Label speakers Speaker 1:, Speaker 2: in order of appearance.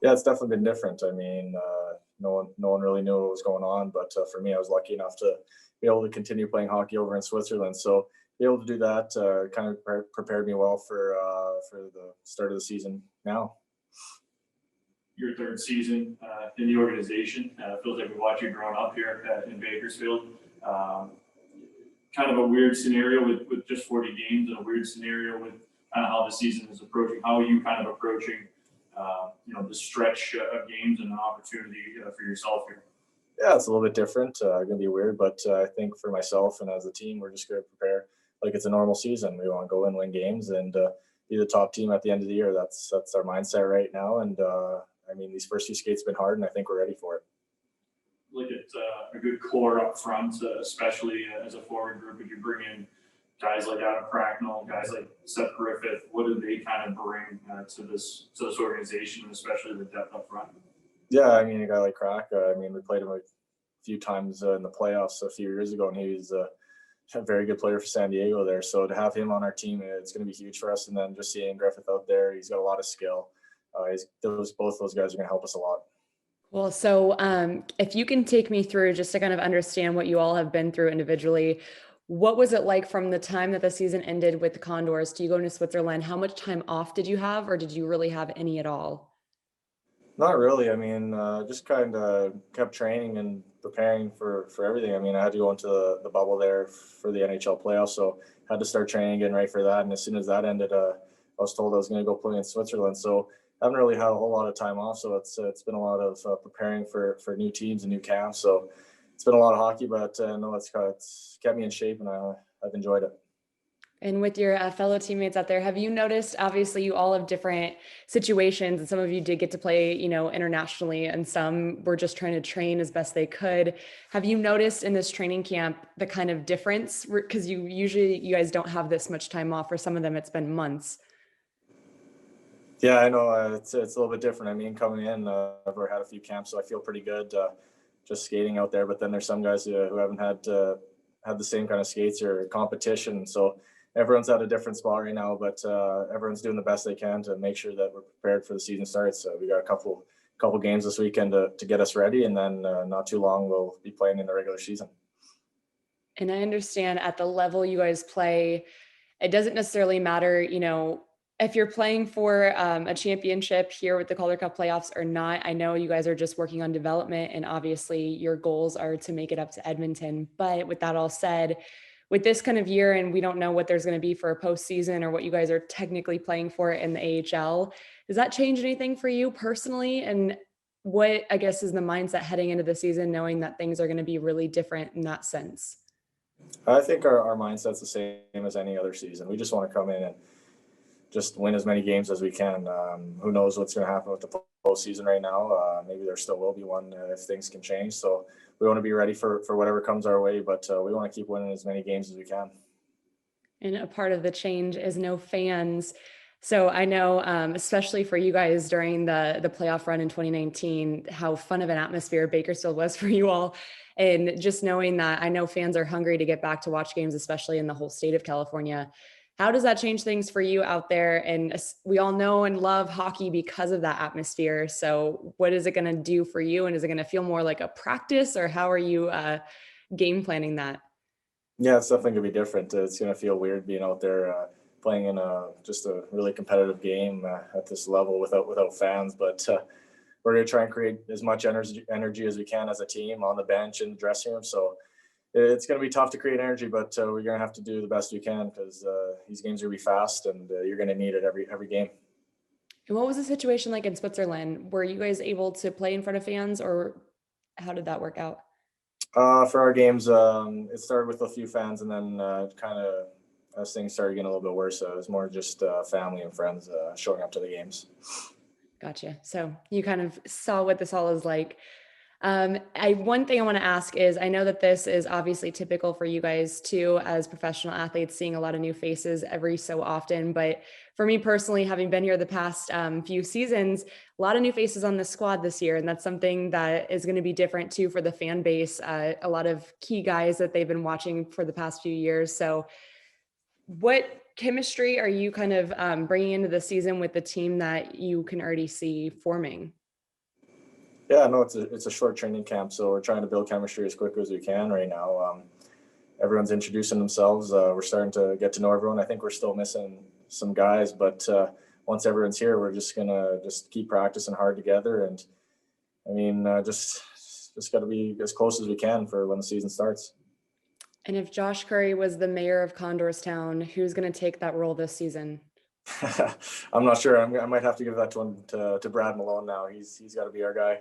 Speaker 1: Yeah, it's definitely been different. I mean, no one really knew what was going on, but for me, I was lucky enough to be able to continue playing hockey over in Switzerland. So be able to do that kind of prepared me well for the start of the season now.
Speaker 2: Your third season in the organization. Feels like we watch you growing up here in Bakersfield. Um, Kind of a weird scenario with just 40 games, and a weird scenario with kind of how the season is approaching. How are you kind of approaching, the stretch of games and an opportunity for yourself here?
Speaker 1: Yeah, it's a little bit different. Going to be weird, but I think for myself and as a team, we're just going to prepare like it's a normal season. We want to go and win games and be the top team at the end of the year. That's our mindset right now. And I mean, these first few skates have been hard, and I think we're ready for it.
Speaker 2: Look at a good core up front, especially as a forward group. If you bring in guys like Adam Cracknell, guys like Seth Griffith, what do they kind of bring to this organization, and especially the depth up front?
Speaker 1: Yeah, I mean, a guy like Crack. I mean, we played him a few times in the playoffs a few years ago, and he was a very good player for San Diego there. So to have him on our team, it's going to be huge for us. And then just seeing Griffith out there, he's got a lot of skill. Both those guys are going to help us a lot.
Speaker 3: Well, so if you can take me through just to kind of understand what you all have been through individually, what was it like from the time that the season ended with the Condors to you going to Switzerland? How much time off did you have, or did you really have any at all?
Speaker 1: Not really. I mean, just kind of kept training and preparing for everything. I mean, I had to go into the bubble there for the NHL playoffs, so had to start training, getting ready for that. And as soon as that ended, I was told I was going to go play in Switzerland. So I haven't really had a whole lot of time off. So it's been a lot of preparing for new teams and new camps. So it's been a lot of hockey, but no, it's kept me in shape, and I've enjoyed it.
Speaker 3: And with your fellow teammates out there, have you noticed, obviously you all have different situations and some of you did get to play, internationally and some were just trying to train as best they could. Have you noticed in this training camp the kind of difference? Because you guys don't have this much time off. For some of them, it's been months.
Speaker 1: Yeah, I know it's a little bit different. I mean, coming in, I've already had a few camps, so I feel pretty good just skating out there. But then there's some guys who haven't had the same kind of skates or competition. So everyone's at a different spot right now, but everyone's doing the best they can to make sure that we're prepared for the season starts. So we got a couple games this weekend to get us ready, and then not too long we'll be playing in the regular season.
Speaker 3: And I understand at the level you guys play, it doesn't necessarily matter, if you're playing for a championship here with the Calder Cup playoffs or not. I know you guys are just working on development, and obviously your goals are to make it up to Edmonton. But with that all said, with this kind of year, and we don't know what there's going to be for a postseason or what you guys are technically playing for in the AHL, does that change anything for you personally? And what, I guess, is the mindset heading into the season, knowing that things are going to be really different in that sense?
Speaker 1: I think our mindset's the same as any other season. We just want to come in and just win as many games as we can. Who knows what's going to happen with the postseason right now? Maybe there still will be one if things can change. So we want to be ready for whatever comes our way, but we want to keep winning as many games as we can.
Speaker 3: And a part of the change is no fans. So I know, especially for you guys during the playoff run in 2019, how fun of an atmosphere Bakersfield was for you all. And just knowing that, I know fans are hungry to get back to watch games, especially in the whole state of California. How does that change things for you out there? And we all know and love hockey because of that atmosphere. So what is it going to do for you? And is it going to feel more like a practice, or how are you game planning that?
Speaker 1: Yeah, it's definitely going to be different. It's going to feel weird being out there playing in just a really competitive game at this level without fans. But we're going to try and create as much energy as we can as a team on the bench in the dressing room. So it's going to be tough to create energy, but we're going to have to do the best we can because these games are going to be fast, and you're going to need it every game.
Speaker 3: And what was the situation like in Switzerland? Were you guys able to play in front of fans, or how did that work out?
Speaker 1: For our games, it started with a few fans, and then kind of as things started getting a little bit worse, it was more just family and friends showing up to the games.
Speaker 3: Gotcha. So you kind of saw what this all is like. One thing I want to ask is, I know that this is obviously typical for you guys too, as professional athletes, seeing a lot of new faces every so often. But for me personally, having been here the past few seasons, a lot of new faces on the squad this year. And that's something that is going to be different too for the fan base. A lot of key guys that they've been watching for the past few years. So what chemistry are you kind of bringing into the season with the team that you can already see forming?
Speaker 1: Yeah, no, it's a short training camp, so we're trying to build chemistry as quick as we can right now. Everyone's introducing themselves. We're starting to get to know everyone. I think we're still missing some guys, but once everyone's here, we're just gonna just keep practicing hard together. And I mean, just got to be as close as we can for when the season starts.
Speaker 3: And if Josh Curry was the mayor of Condors Town, who's going to take that role this season?
Speaker 1: I'm not sure. I might have to give that one to Brad Malone now. He's got to be our guy.